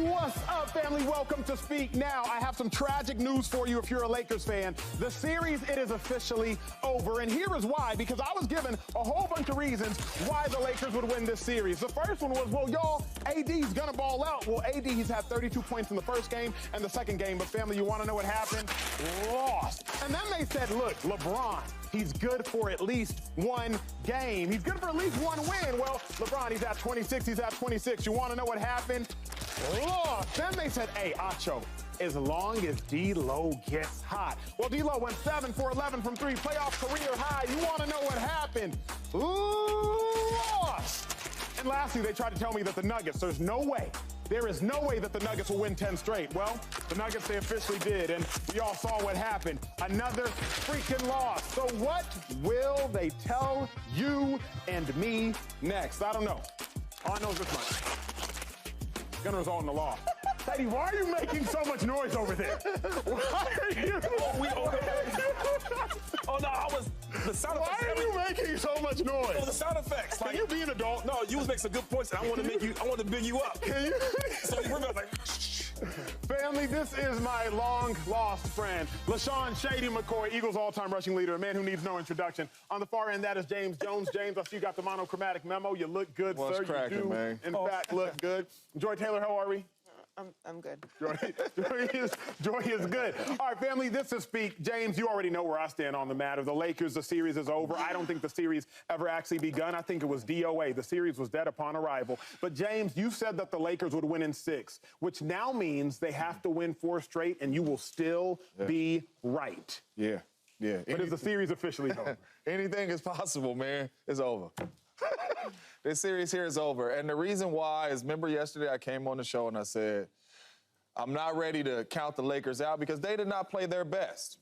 What's up, family? Welcome to Speak Now. I have some tragic news for you if you're a Lakers fan. The series, it is officially over, and here is why. Because I was given a whole bunch of reasons why the Lakers would win this series. The first one was, well, y'all, AD's gonna ball out. Well, AD, he's had 32 points in the first game and the second game, but family, you wanna know what happened? Lost. And then they said, look, LeBron, he's good for at least one game. He's good for at least one win. Well, LeBron, he's at 26, he's at 26. You wanna know what happened? Lost. Then they said, hey, Acho, as long as D-Lo gets hot. Well, D-Lo went 7 for 11 from 3, playoff career high. You want to know what happened? Lost. And lastly, they tried to tell me that the Nuggets, there is no way that the Nuggets will win 10 straight. Well, the Nuggets, they officially did, and we all saw what happened. Another freaking loss. So what will they tell you and me next? I don't know. All I know is this much. It's going to result in the law. Teddy, why are you making so much noise over there? Why are you? Oh, no, I was. The sound effects. Why are you making so much noise? Oh, the sound effects. Can you be an adult? No, you was making some good points, and I want to big you up. Can you? So you remember, like. Family, this is my long-lost friend, LeSean Shady McCoy, Eagles all-time rushing leader, a man who needs no introduction. On the far end, that is James Jones. James, I see you got the monochromatic memo. You look good, What's sir. cracking, You do, man? in fact, look good. Joy Taylor, how are we? I'm good. Joy is good. All right, family, this is Speak. James, you already know where I stand on the matter. The Lakers, the series is over. I don't think the series ever actually begun. I think it was DOA. The series was dead upon arrival. But, James, you said that the Lakers would win in 6, which now means they have to win 4 straight, and you will still be right. Yeah. But is the series officially over? Anything is possible, man. It's over. This series here is over. And the reason why is, remember yesterday I came on the show and I said, I'm not ready to count the Lakers out because they did not play their best.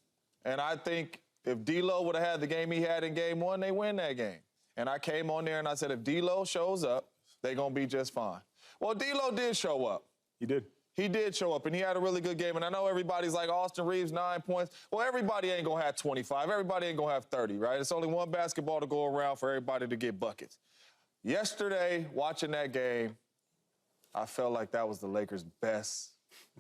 And I think if D-Lo would have had the game he had in game 1, they win that game. And I came on there and I said, if D-Lo shows up, they're going to be just fine. Well, D-Lo did show up. He did. He did show up, and he had a really good game. And I know everybody's like, Austin Reeves, 9 points. Well, everybody ain't going to have 25. Everybody ain't going to have 30, right? It's only one basketball to go around for everybody to get buckets. Yesterday, watching that game, I felt like that was the Lakers' best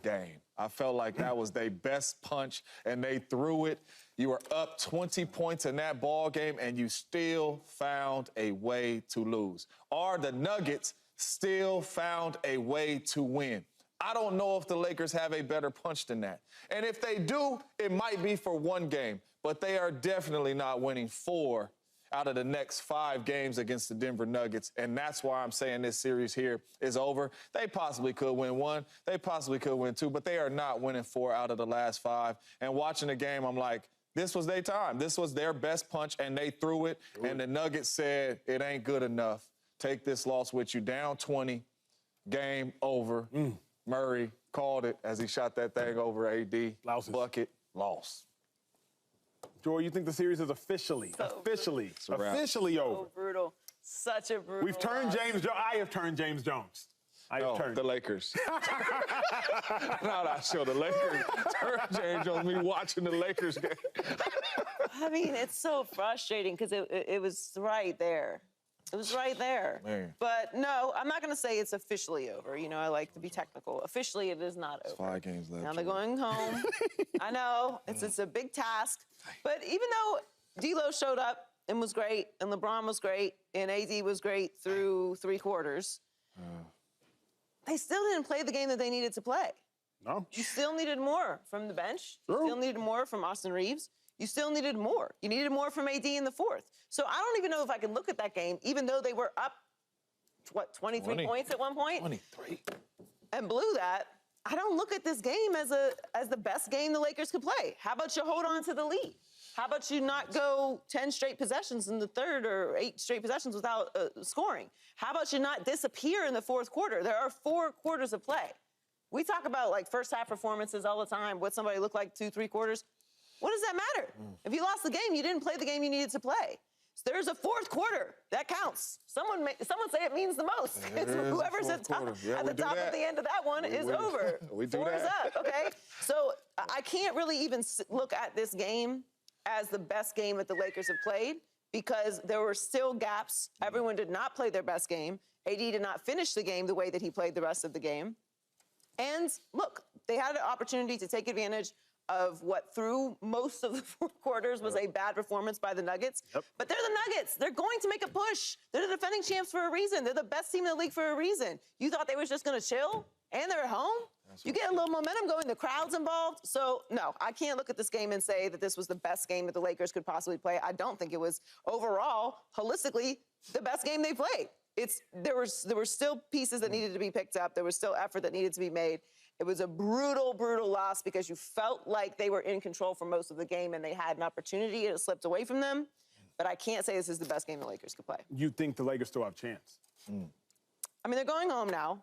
game. I felt like that was their best punch, and they threw it. You were up 20 points in that ball game, and you still found a way to lose. Or the Nuggets still found a way to win. I don't know if the Lakers have a better punch than that. And if they do, it might be for one game. But they are definitely not winning 4 out of the next 5 games against the Denver Nuggets. And that's why I'm saying this series here is over. They possibly could win 1. They possibly could win 2. But they are not winning 4 out of the last 5. And watching the game, I'm like, this was their time. This was their best punch, and they threw it. And the Nuggets said, it ain't good enough. Take this loss with you. Down 20, game over. Murray called it as he shot that thing over AD. Louses. Bucket, loss. Joy, you think the series is officially over? So brutal. Such a brutal. We've turned James Jones. I have turned James Jones. The Lakers. Not the Lakers. Turned James Jones, me watching the Lakers game. I mean, it's so frustrating because it was right there. It was right there. Man. But no, I'm not going to say it's officially over. You know, I like to be technical. Officially, it is not over. 5 games left. Now they're going home. I know, it's a big task. But even though D-Lo showed up and was great, and LeBron was great, and AD was great through 3 quarters, they still didn't play the game that they needed to play. No. You still needed more from the bench. True. You still needed more from Austin Reeves. You still needed more. You needed more from AD in the 4th. So I don't even know if I can look at that game, even though they were up, 23 points at one point? 23. And blew that. I don't look at this game as the best game the Lakers could play. How about you hold on to the lead? How about you not go 10 straight possessions in the 3rd or 8 straight possessions without scoring? How about you not disappear in the 4th quarter? There are 4 quarters of play. We talk about, like, first-half performances all the time, what somebody looked like 2-3 quarters. What does that matter? If you lost the game, you didn't play the game you needed to play. So there's a 4th quarter. That counts. Someone say it means the most. Whoever's at the top at the end of that one is over. We do 4 is that. up, okay? So I can't really even look at this game as the best game that the Lakers have played because there were still gaps. Everyone did not play their best game. AD did not finish the game the way that he played the rest of the game. And look, they had an opportunity to take advantage of what through most of the fourth quarters was a bad performance by the Nuggets. Yep. But they're the Nuggets. They're going to make a push. They're the defending champs for a reason. They're the best team in the league for a reason. You thought they was just going to chill? And they're at home? You get a little momentum going, the crowd's involved. So, no, I can't look at this game and say that this was the best game that the Lakers could possibly play. I don't think it was overall, holistically, the best game they played. There were still pieces that needed to be picked up. There was still effort that needed to be made. It was a brutal, brutal loss because you felt like they were in control for most of the game and they had an opportunity and it slipped away from them. But I can't say this is the best game the Lakers could play. You think the Lakers still have a chance? I mean, they're going home now.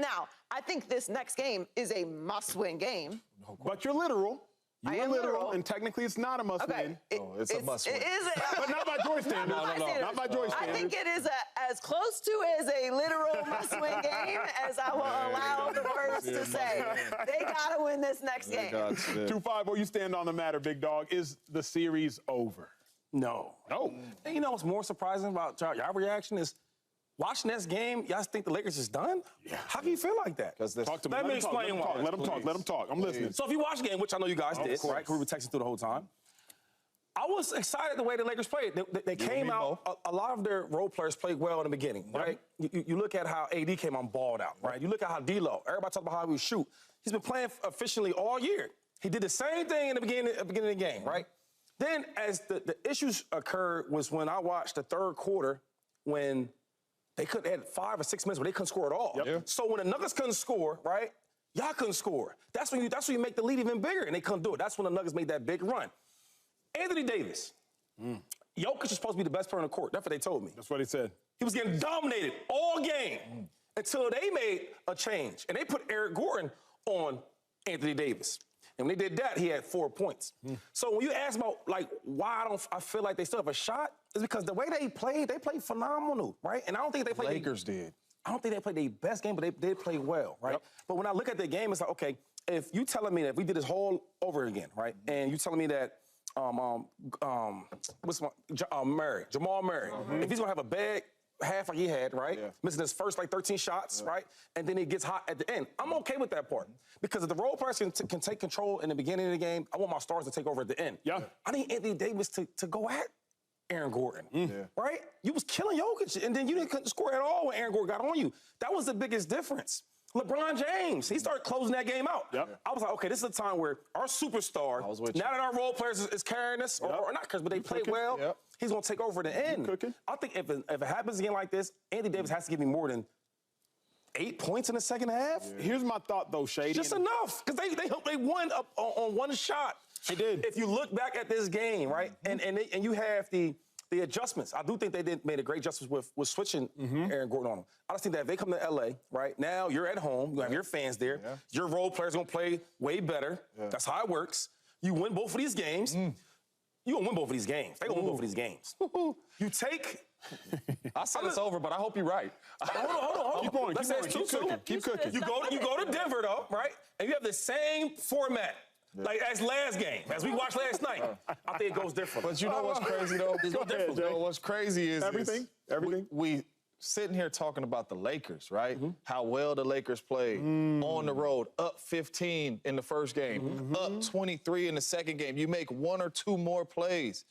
Now, I think this next game is a must-win game. But you're literal. I You're am literal. and technically it's not a must-win. It's a must-win. It is But not by Joy standards. Not by Joy standards. I think it is as close to as a literal must-win game as I will allow the words to say. They got to win this next game. 2-5, where you stand on the matter, big dog. Is the series over? No. No. And you know what's more surprising about y'all reaction is watching this game, y'all think the Lakers is done? Yeah. How can you feel like that? Talk to me. Let me explain why. Let him talk. I'm listening. So if you watch the game, which I know you guys did, right? We were texting through the whole time. I was excited the way the Lakers played. They came out, a lot of their role players played well in the beginning, right? You look at how AD came on balled out, right? You look at how D-Lo, everybody talk about how he would shoot. He's been playing efficiently all year. He did the same thing in the beginning of the game, right? Then as the issues occurred was when I watched the third quarter when they had 5 or 6 minutes where they couldn't score at all. So when the Nuggets couldn't score, right, y'all couldn't score. That's when you make the lead even bigger, and they couldn't do it. That's when the Nuggets made that big run. Anthony Davis. Jokic is supposed to be the best player on the court. That's what they told me. That's what he said. He was getting dominated all game until they made a change. And they put Eric Gordon on Anthony Davis. And when they did that, he had 4 points. So when you ask about, like, why I feel like they still have a shot, is because the way they played phenomenal, right? And I don't think they played... Lakers did. I don't think they played their best game, but they did play well, right? But when I look at the game, it's like, okay, if you telling me that if we did this whole over again, right? And you telling me that Jamal Murray, if he's gonna have a bad half like he had, right? Missing his first 13 shots, right? And then he gets hot at the end. I'm okay with that part because if the role players can take control in the beginning of the game, I want my stars to take over at the end. I need Anthony Davis to go at Aaron Gordon, right? You was killing Jokic, and then you couldn't score at all when Aaron Gordon got on you. That was the biggest difference. LeBron James, he started closing that game out. I was like, okay, this is a time where our superstar, now that our role players is carrying us, or not carrying, but they play well, he's going to take over the end. I think if it happens again like this, Anthony Davis has to give me more than 8 points in the second half. Here's my thought, though, Shady. Just enough, because they won up on one shot. They did. If you look back at this game, right, and you have the adjustments. I do think they made a great adjustment with switching Aaron Gordon on them. I just think that if they come to L.A., right, now you're at home, you have your fans there, your role players going to play way better. That's how it works. You win both of these games. You're going to win both of these games. They're going to win both of these games. You take... I said it's over, but I hope you're right. Hold on. Keep going. Let's say it's 2-2. Keep cooking. You go to Denver, though, right, and you have the same format. Like as last game, as we watched last night, I think it goes different. But you know what's crazy, though? What's crazy is everything. We sitting here talking about the Lakers, right? How well the Lakers played on the road, up 15 in the first game, up 23 in the second game. You make 1 or 2 more plays.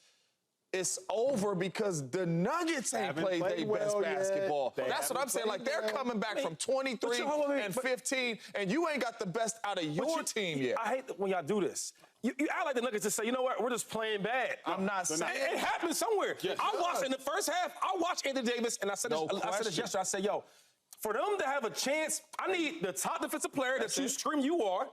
It's over because the Nuggets ain't played their best basketball. That's what I'm saying. Like, they're coming back from 23 and 15, and you ain't got the best out of your team yet. I hate when y'all do this. You act like the Nuggets just say, you know what, we're just playing bad. I'm not saying it happens somewhere. I watched in the first half, I watched Anthony Davis, and I said this yesterday. I said, yo, for them to have a chance, I need the top defensive player that you scream you are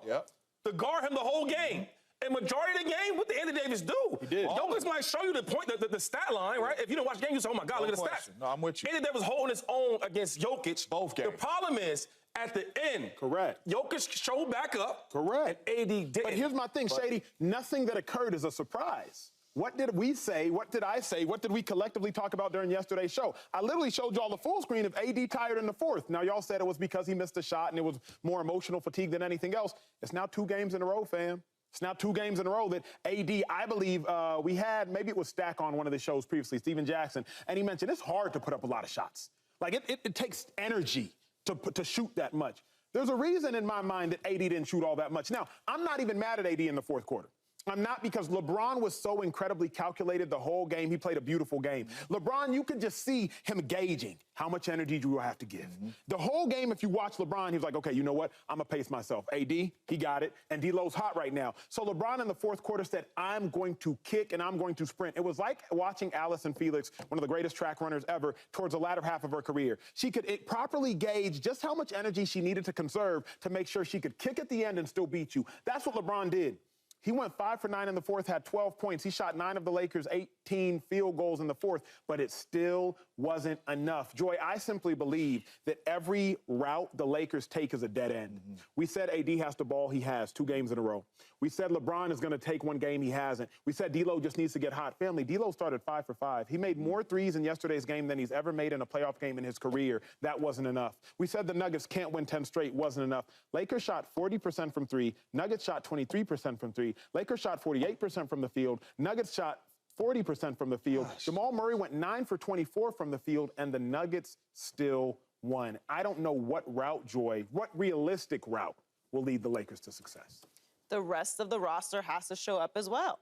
to guard him the whole game. And majority of the game, what did Anthony Davis do? He did. Jokic might show you the stat line, right? If you don't watch the game, you say, oh, my God, look at the stats. No, I'm with you. Anthony Davis holding his own against Jokic. Both games. The problem is, at the end, Jokic showed back up. And AD didn't. But here's my thing, Shady. Nothing that occurred is a surprise. What did we say? What did I say? What did we collectively talk about during yesterday's show? I literally showed y'all the full screen of AD tired in the fourth. Now, y'all said it was because he missed a shot and it was more emotional fatigue than anything else. It's now 2 games in a row, fam. It's now 2 games in a row that AD, I believe, we had, maybe it was Stack on one of the shows previously, Steven Jackson, and he mentioned it's hard to put up a lot of shots. Like, it takes energy to shoot that much. There's a reason in my mind that AD didn't shoot all that much. Now, I'm not even mad at AD in the fourth quarter. I'm not, because LeBron was so incredibly calculated the whole game. He played a beautiful game. LeBron, you could just see him gauging how much energy do you have to give. The whole game, if you watch LeBron, he was like, okay, you know what? I'm going to pace myself. AD, he got it, and D'Lo's hot right now. So LeBron in the fourth quarter said, I'm going to kick and I'm going to sprint. It was like watching Allison Felix, one of the greatest track runners ever, towards the latter half of her career. She could properly gauge just how much energy she needed to conserve to make sure she could kick at the end and still beat you. That's what LeBron did. He went 5 for 9 in the fourth, had 12 points. He shot 9 of the Lakers' 18 field goals in the fourth, but it still wasn't enough. Joy, I simply believe that every route the Lakers take is a dead end. We said AD has the ball. He has 2 games in a row. We said LeBron is going to take 1 game. He hasn't. We said D'Lo just needs to get hot. Family, D'Lo started 5 for 5. He made more threes in yesterday's game than he's ever made in a playoff game in his career. That wasn't enough. We said the Nuggets can't win 10 straight. Wasn't enough. Lakers shot 40% from 3. Nuggets shot 23% from 3. Lakers shot 48% from the field. Nuggets shot 40% from the field. Jamal Murray went 9 for 24 from the field, and the Nuggets still won. I don't know what route, Joy, what realistic route will lead the Lakers to success. The rest of the roster has to show up as well.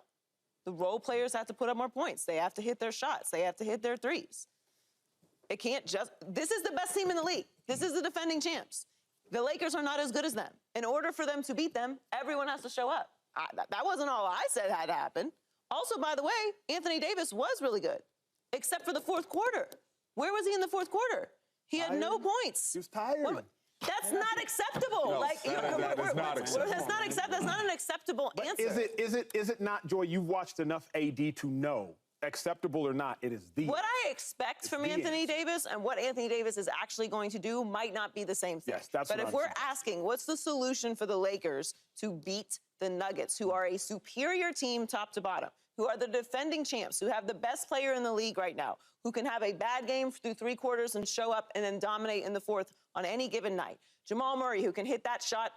The role players have to put up more points. They have to hit their shots. They have to hit their threes. It can't just, this is the best team in the league. This is the defending champs. The Lakers are not as good as them. In order for them to beat them, everyone has to show up. That wasn't all I said had to happen. Also, by the way, Anthony Davis was really good, except for the fourth quarter. Where was he in the fourth quarter? He had no points. He was tired. That's not acceptable. No, that's not acceptable. That's not an acceptable answer. Is it not, Joy? You've watched enough AD to know, acceptable or not, it is the. What I expect from Anthony Davis and what Anthony Davis is actually going to do might not be the same thing. Yes, that's but what if I'm we're saying. asking, what's the solution for the Lakers to beat the Nuggets, who are a superior team top to bottom, who are the defending champs, who have the best player in the league right now, who can have a bad game through 3 quarters and show up and then dominate in the fourth on any given night. Jamal Murray, who can hit that shot,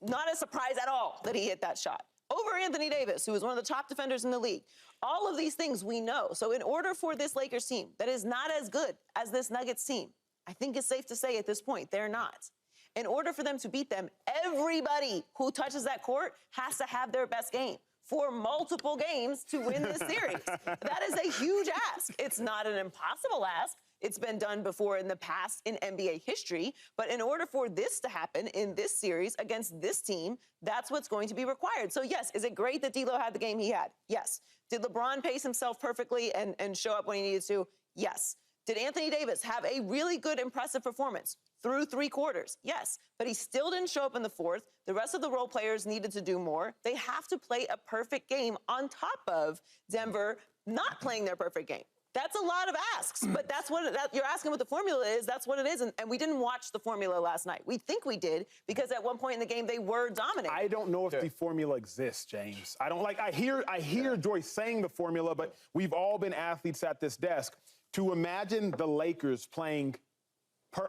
not a surprise at all that he hit that shot. Over Anthony Davis, who is one of the top defenders in the league. All of these things we know. So in order for this Lakers team that is not as good as this Nuggets team, I think it's safe to say at this point, they're not. In order for them to beat them, everybody who touches that court has to have their best game for multiple games to win this series. That is a huge ask. It's not an impossible ask. It's been done before in the past in NBA history. But in order for this to happen in this series against this team, that's what's going to be required. So, yes, is it great that D'Lo had the game he had? Yes. Did LeBron pace himself perfectly and show up when he needed to? Yes. Did Anthony Davis have a really good, impressive performance through 3 quarters? Yes. But he still didn't show up in the fourth. The rest of the role players needed to do more. They have to play a perfect game on top of Denver not playing their perfect game. That's a lot of asks, but that's what you're asking what the formula is. That's what it is, and we didn't watch the formula last night. We think we did because at one point in the game they were dominating. I don't know if the formula exists, James. I don't like. I hear Joyce saying the formula, but we've all been athletes at this desk. To imagine the Lakers playing,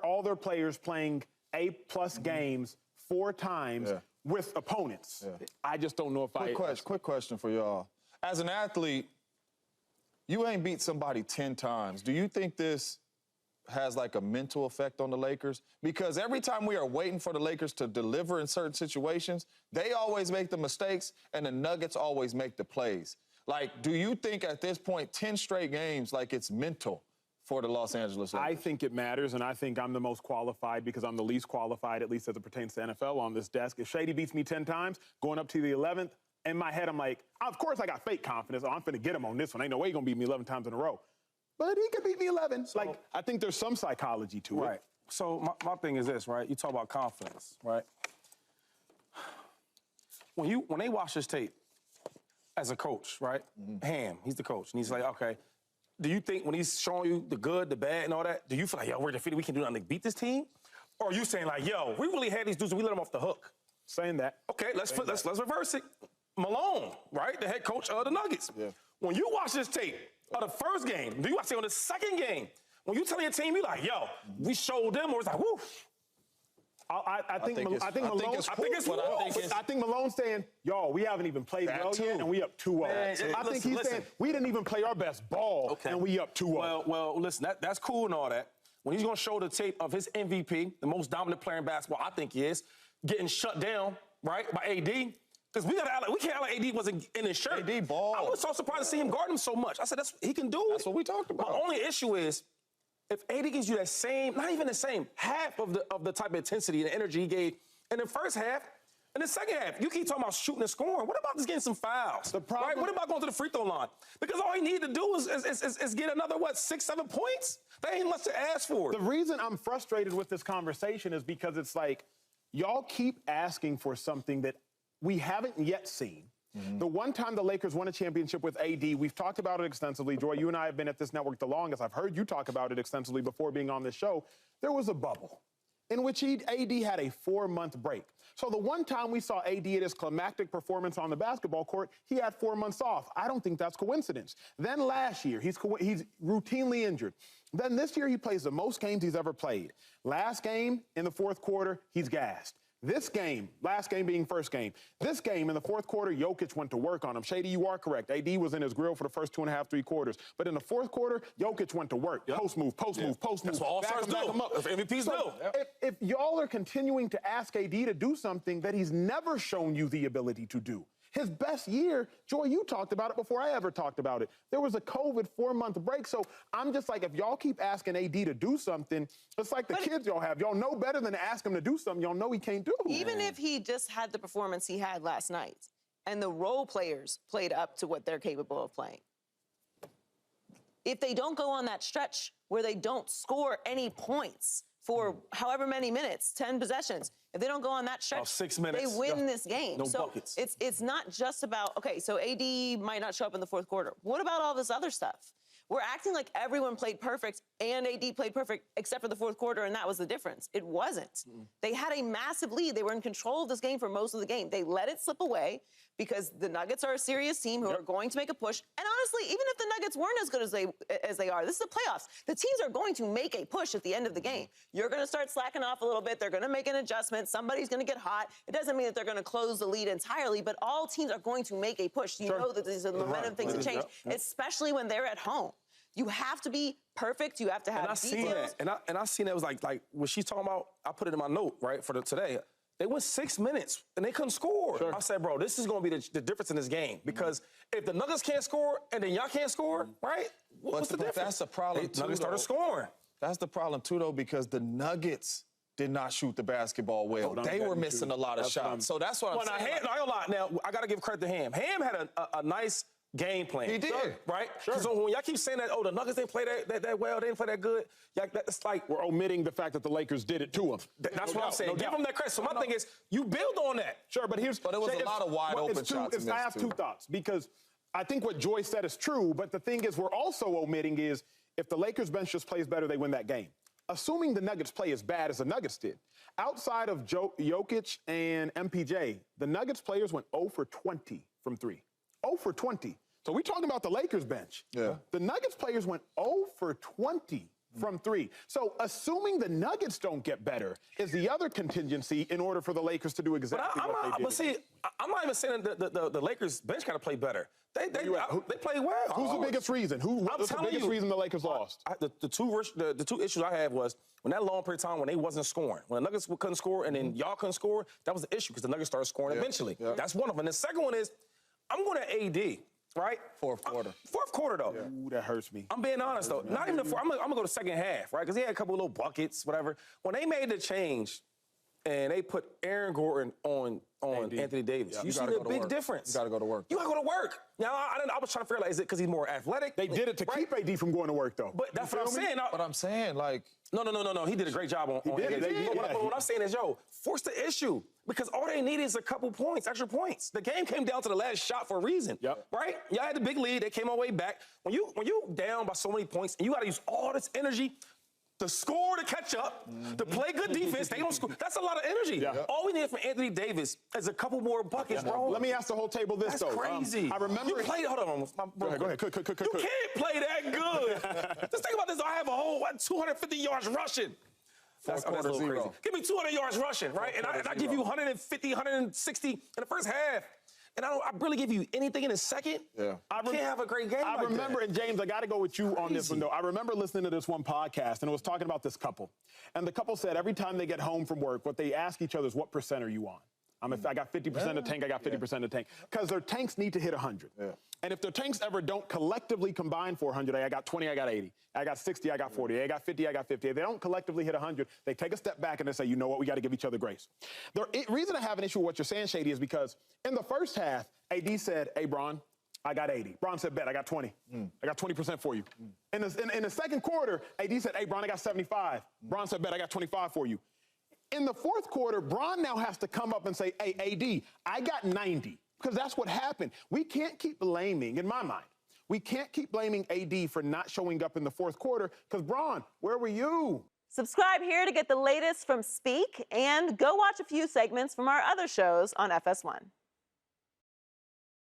all their players playing A+ games 4 times with opponents. I just don't know if Quick question for y'all. As an athlete, you ain't beat somebody 10 times. Do you think this has like a mental effect on the Lakers? Because every time we are waiting for the Lakers to deliver in certain situations, they always make the mistakes and the Nuggets always make the plays. Like, do you think at this point, 10 straight games, like it's mental for the Los Angeles Lakers? I think it matters, and I think I'm the most qualified because I'm the least qualified, at least as it pertains to NFL on this desk. If Shady beats me 10 times, going up to the 11th, in my head, I'm like, of course I got fake confidence. Oh, I'm finna get him on this one. Ain't no way he's gonna beat me 11 times in a row. But he could beat me 11. So, I think there's some psychology to it. Right. So my thing is this, right? You talk about confidence, right? When they watch this tape as a coach, right? Ham, he's the coach, and he's like, okay, do you think when he's showing you the good, the bad, and all that, do you feel like, yo, we're defeated, we can do nothing to beat this team? Or are you saying like, yo, we really had these dudes, we let them off the hook? Saying that. Okay, let's reverse it. Malone, right, the head coach of the Nuggets. Yeah. When you watch this tape of the first game, do you watch it on the second game? When you tell your team, you like, yo, we showed them, or it's like, whoo. I think Malone's saying, yo, we haven't even played well yet, and we up 2-0. I think he's saying we didn't even play our best ball, and we up 2-0. Well, listen, that's cool and all that. when he's going to show the tape of his MVP, the most dominant player in basketball, I think he is, getting shut down, right, by AD. Because we can't act like AD wasn't in his shirt. AD ball. I was so surprised to see him guard him so much. I said, he can do it. That's what we talked about. My only issue is, if AD gives you that same, not even the same, half of the type of intensity and energy he gave in the first half, in the second half, you keep talking about shooting and scoring. What about just getting some fouls? The problem, right? What about going to the free throw line? Because all he needed to do is get another, 6, 7 points? That ain't much to ask for. The reason I'm frustrated with this conversation is because it's like, y'all keep asking for something that we haven't yet seen. The one time the Lakers won a championship with AD, we've talked about it extensively. Joy, you and I have been at this network the longest. I've heard you talk about it extensively before being on this show. There was a bubble in which AD had a 4-month break. So the one time we saw AD at his climactic performance on the basketball court, he had 4 months off. I don't think that's coincidence. Then last year, he's routinely injured. Then this year, he plays the most games he's ever played. Last game, in the fourth quarter, he's gassed. This game, last game being first game, this game in the fourth quarter, Jokic went to work on him. Shady, you are correct. AD was in his grill for the first 2.5, 3 quarters. But in the fourth quarter, Jokic went to work. Yep. Post move. That's what all-stars do. That's what MVPs do. If y'all are continuing to ask AD to do something that he's never shown you the ability to do, his best year, Joy, you talked about it before I ever talked about it. There was a COVID 4-month break. So I'm just like, if y'all keep asking AD to do something, it's like the kids y'all have. Y'all know better than to ask him to do something y'all know he can't do. Even if he just had the performance he had last night and the role players played up to what they're capable of playing, if they don't go on that stretch where they don't score any points for however many minutes, 10 possessions, if they don't go on that stretch, 6 minutes, they win this game. No so buckets. It's not just about, okay, so AD might not show up in the fourth quarter. What about all this other stuff? We're acting like everyone played perfect and AD played perfect except for the fourth quarter, and that was the difference. It wasn't. They had a massive lead. They were in control of this game for most of the game. They let it slip away because the Nuggets are a serious team who are going to make a push. And honestly, even if the Nuggets weren't as good as they are, this is the playoffs. The teams are going to make a push at the end of the game. You're going to start slacking off a little bit. They're going to make an adjustment. Somebody's going to get hot. It doesn't mean that they're going to close the lead entirely, but all teams are going to make a push. You know that these are the momentum things to change, especially when they're at home. You have to be perfect. You have to have details. Seen that. And I seen that. It was like when she's talking about, I put it in my note, right, for today. They went 6 minutes, and they couldn't score. I said, bro, this is going to be the difference in this game. Because if the Nuggets can't score and then y'all can't score, right, what's the difference? That's the problem, too, Nuggets started scoring. That's the problem, too, though, because the Nuggets did not shoot the basketball well. They were missing a lot of shots. So that's what I'm saying. Now, I ain't gonna lie. Now, I got to give credit to Ham. Ham had a nice game plan. He did. Right? So when y'all keep saying that, the Nuggets didn't play that well, they didn't play that good, it's like we're omitting the fact that the Lakers did it to them. That's what I'm saying. Give them that credit. So my thing is, you build on that. Sure, but it was a lot of wide open shots. I have two thoughts, because I think what Joy said is true, but the thing is we're also omitting is if the Lakers bench just plays better, they win that game. Assuming the Nuggets play as bad as the Nuggets did. Outside of Jokic and MPJ, the Nuggets players went 0 for 20 from 3. 0 for 20. So we're talking about the Lakers bench. Yeah. The Nuggets players went 0 for 20 from 3. So assuming the Nuggets don't get better is the other contingency in order for the Lakers to do exactly what they did. But see, I'm not even saying that the Lakers bench got to play better. They play well. Who's the biggest reason? What's the biggest reason the Lakers lost? The two issues I had was when that long period of time when they wasn't scoring. When the Nuggets couldn't score and then y'all couldn't score, that was the issue because the Nuggets started scoring eventually. Yeah. That's one of them. And the second one is I'm going to AD. Right? Fourth quarter. Fourth quarter, though. Yeah. Ooh, that hurts me. I'm being honest, though. Not even the fourth. I'm going to go to second half, right? Because he had a couple of little buckets, whatever. When they made the change and they put Aaron Gordon on Anthony Davis, you see the big difference. You got to go to work. You got to go to work. Now, I was trying to figure out, is it because he's more athletic? They did it to keep AD from going to work, though. But that's what I'm saying. But I'm saying, like... No. He did a great job on AD. But what I'm saying is, force the issue. Because all they need is a couple points, extra points. The game came down to the last shot for a reason. Yep. Right? Y'all had the big lead. They came all the way back. When you down by so many points and you got to use all this energy to score, to catch up, to play good defense, they don't score. That's a lot of energy. Yeah. All we need from Anthony Davis is a couple more buckets, bro. Let me ask the whole table this, That's though. Crazy. I remember... You played... Hold on. Go ahead. You can't play that good. Just think about this. I have a whole 250 yards rushing. That's a little crazy. Give me 200 yards rushing, right? And I give you 150, 160 in the first half. and I really give you anything in a second, I can't have a great game. I remember, and James, I got to go with you on this one, though. I remember listening to this one podcast, and it was talking about this couple. And the couple said every time they get home from work, what they ask each other is, what % are you on? I got 50% of tank, I got 50% of tank. Because their tanks need to hit 100. Yeah. And if their tanks ever don't collectively combine for 100, I got 20, I got 80. I got 60, I got 40. I got 50, I got 50. If they don't collectively hit 100, they take a step back and they say, you know what, we got to give each other grace. The reason I have an issue with what you're saying, Shady, is because in the first half, AD said, hey, Bron, I got 80. Bron said, bet, I got 20. I got 20% for you. In the second quarter, AD said, hey, Bron, I got 75. Bron said, bet, I got 25 for you. In the fourth quarter, Bron now has to come up and say, hey, AD, I got 90, because that's what happened. We can't keep blaming, in my mind, we can't keep blaming AD for not showing up in the fourth quarter, because Bron, where were you? Subscribe here to get the latest from Speak, and go watch a few segments from our other shows on FS1.